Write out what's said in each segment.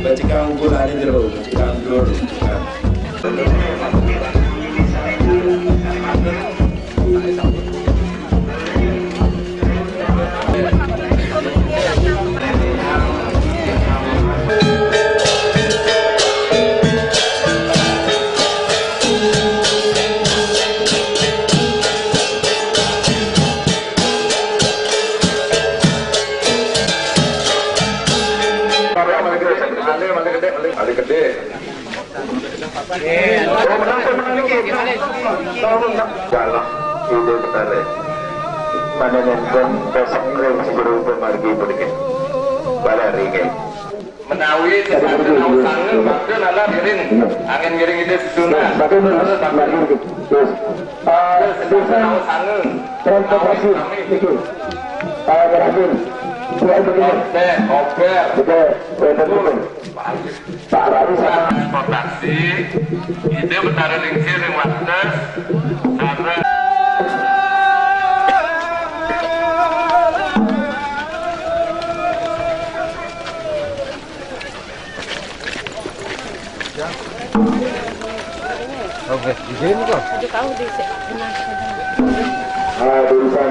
Jika unggul ada jeruk, jika unggul. Kalau itu benar, mana nonton besok keren sebelum pergi pergi balari ke. Menawi tidak tahu sangat, maka nala giring, angin giring itu sunnah. Terus tahu sangat. Transportasi itu. Berhasil. Transportasi itu benar lingkir yang Wates karena oke, di sini kok. Aduh tahu di benar. Dusan.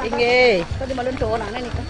Tinggi, tadi malun cowok nana nih kan.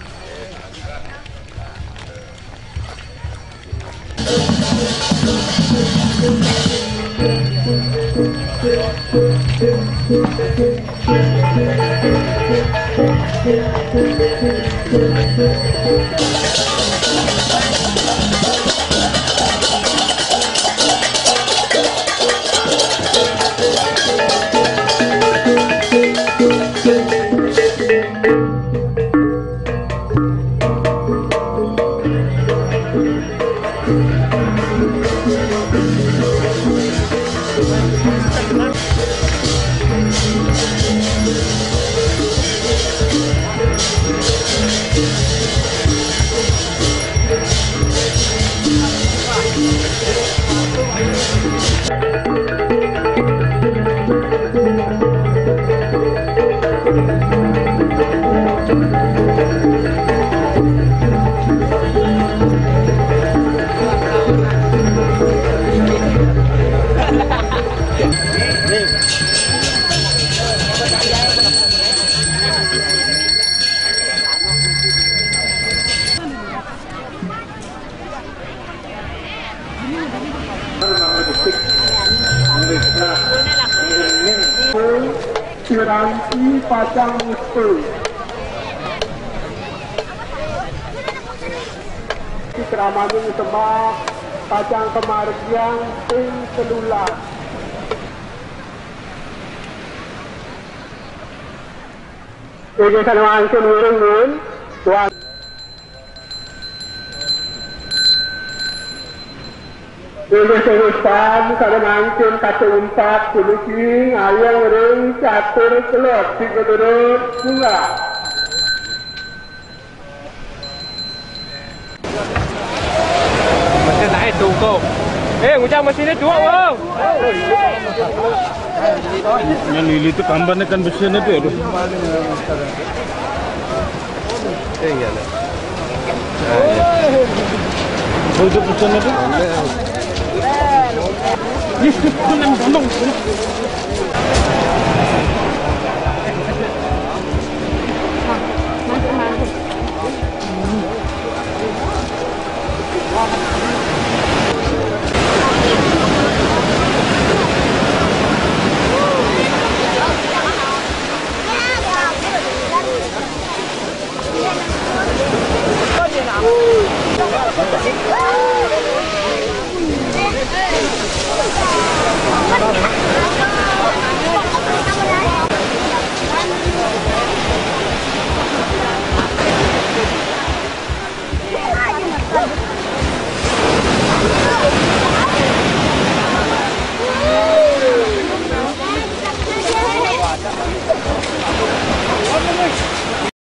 Piranti pacang mustu Kramani tebak pacang kemargian ping kelulas Ini kan langsung urung tuan Ini sehusan kada mangkin kata umpat kuluking ayang ring catur kelot tiga turut bunga. Mesin naik cukup. Ngucap mesinnya dua bang. Yang lili itu kambannya kan mesinnya itu aduh. Iya lah. Oh itu mesinnya itu? Yes, tolong.